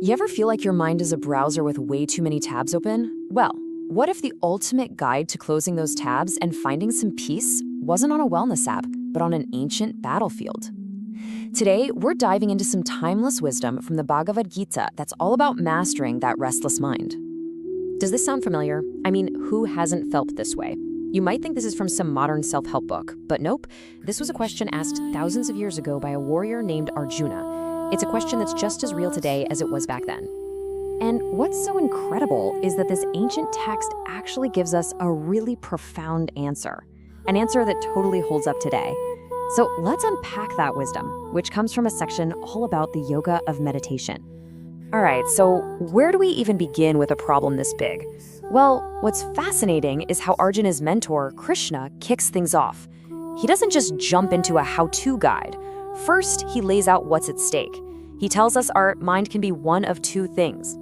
You ever feel like your mind is a browser with way too many tabs open? Well, what if the ultimate guide to closing those tabs and finding some peace wasn't on a wellness app, but on an ancient battlefield? Today, we're diving into some timeless wisdom from the Bhagavad Gita that's all about mastering that restless mind. Does this sound familiar? I mean, who hasn't felt this way? You might think this is from some modern self-help book, but nope. This was a question asked thousands of years ago by a warrior named Arjuna. It's a question that's just as real today as it was back then. And what's so incredible is that this ancient text actually gives us a really profound answer, an answer that totally holds up today. So let's unpack that wisdom, which comes from a section all about the yoga of meditation. All right, so where do we even begin with a problem this big? Well, what's fascinating is how Arjuna's mentor, Krishna, kicks things off. He doesn't just jump into a how-to guide. First, he lays out what's at stake. He tells us our mind can be one of two things.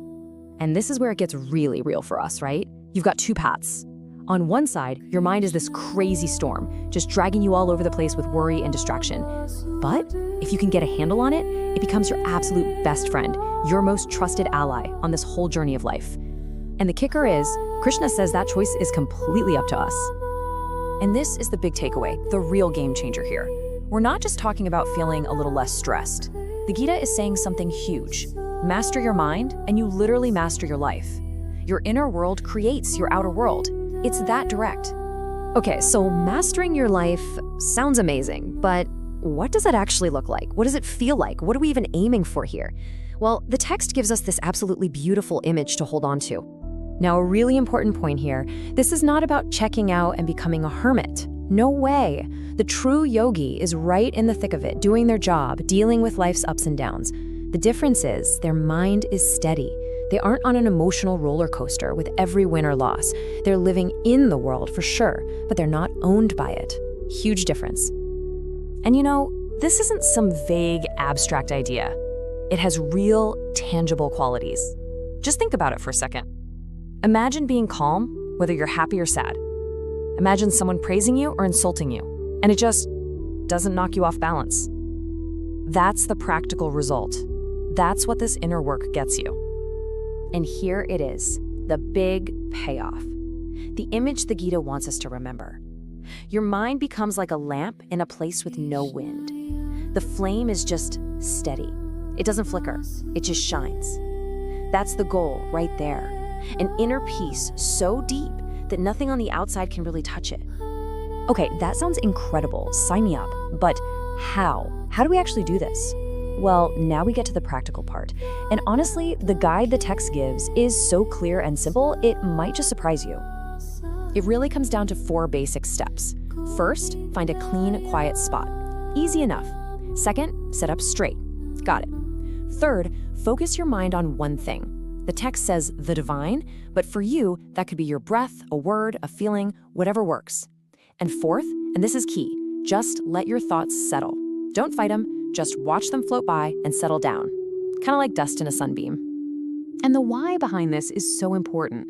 And this is where it gets really real for us, right? You've got two paths. On one side, your mind is this crazy storm, just dragging you all over the place with worry and distraction. But if you can get a handle on it, it becomes your absolute best friend, your most trusted ally on this whole journey of life. And the kicker is, Krishna says that choice is completely up to us. And this is the big takeaway, the real game changer here. We're not just talking about feeling a little less stressed. The Gita is saying something huge. Master your mind, and you literally master your life. Your inner world creates your outer world. It's that direct. Okay, so mastering your life sounds amazing, but what does that actually look like? What does it feel like? What are we even aiming for here? Well, the text gives us this absolutely beautiful image to hold on to. Now, a really important point here, this is not about checking out and becoming a hermit. No way. The true yogi is right in the thick of it, doing their job, dealing with life's ups and downs. The difference is their mind is steady. They aren't on an emotional roller coaster with every win or loss. They're living in the world for sure, but they're not owned by it. Huge difference. And you know, this isn't some vague, abstract idea. It has real, tangible qualities. Just think about it for a second. Imagine being calm, whether you're happy or sad. Imagine someone praising you or insulting you, and it just doesn't knock you off balance. That's the practical result. That's what this inner work gets you. And here it is, the big payoff. The image the Gita wants us to remember. Your mind becomes like a lamp in a place with no wind. The flame is just steady. It doesn't flicker, it just shines. That's the goal right there. An inner peace so deep that nothing on the outside can really touch it. Okay, that sounds incredible. Sign me up. But how? How do we actually do this? Well, now we get to the practical part. And honestly, the guide the text gives is so clear and simple, it might just surprise you. It really comes down to 4 basic steps. First, find a clean, quiet spot. Easy enough. Second, sit up straight. Got it. Third, focus your mind on one thing. The text says the divine, but for you, that could be your breath, a word, a feeling, whatever works. And fourth, and this is key, just let your thoughts settle. Don't fight them, just watch them float by and settle down. Kind of like dust in a sunbeam. And the why behind this is so important.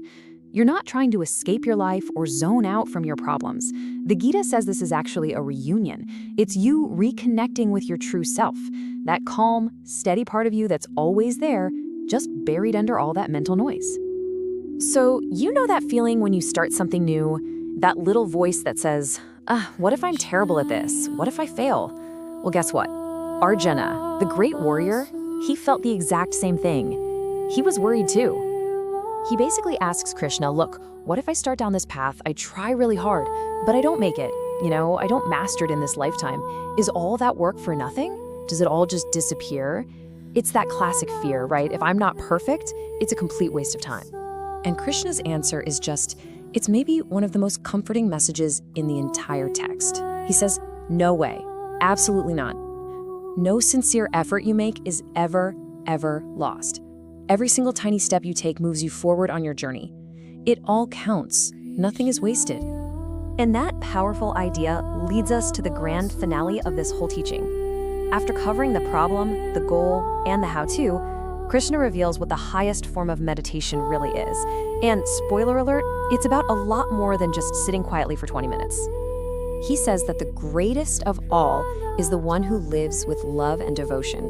You're not trying to escape your life or zone out from your problems. The Gita says this is actually a reunion. It's you reconnecting with your true self, that calm, steady part of you that's always there, just buried under all that mental noise. So you know that feeling when you start something new, that little voice that says, what if I'm terrible at this? What if I fail? Well, guess what? Arjuna, the great warrior, he felt the exact same thing. He was worried too. He basically asks Krishna, look, what if I start down this path, I try really hard, but I don't make it, I don't master it in this lifetime. Is all that work for nothing? Does it all just disappear? It's that classic fear, right? If I'm not perfect, it's a complete waste of time. And Krishna's answer is just, it's maybe one of the most comforting messages in the entire text. He says, no way, absolutely not. No sincere effort you make is ever, ever lost. Every single tiny step you take moves you forward on your journey. It all counts. Nothing is wasted. And that powerful idea leads us to the grand finale of this whole teaching. After covering the problem, the goal, and the how-to, Krishna reveals what the highest form of meditation really is. And spoiler alert, it's about a lot more than just sitting quietly for 20 minutes. He says that the greatest of all is the one who lives with love and devotion,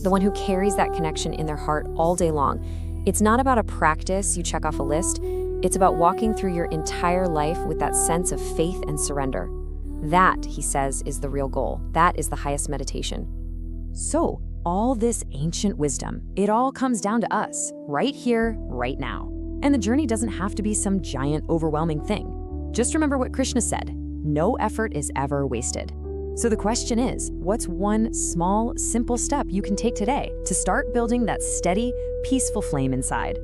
the one who carries that connection in their heart all day long. It's not about a practice you check off a list. It's about walking through your entire life with that sense of faith and surrender. That, he says, is the real goal. That is the highest meditation. So, all this ancient wisdom, it all comes down to us, right here, right now. And the journey doesn't have to be some giant, overwhelming thing. Just remember what Krishna said, no effort is ever wasted. So the question is, what's one small, simple step you can take today to start building that steady, peaceful flame inside?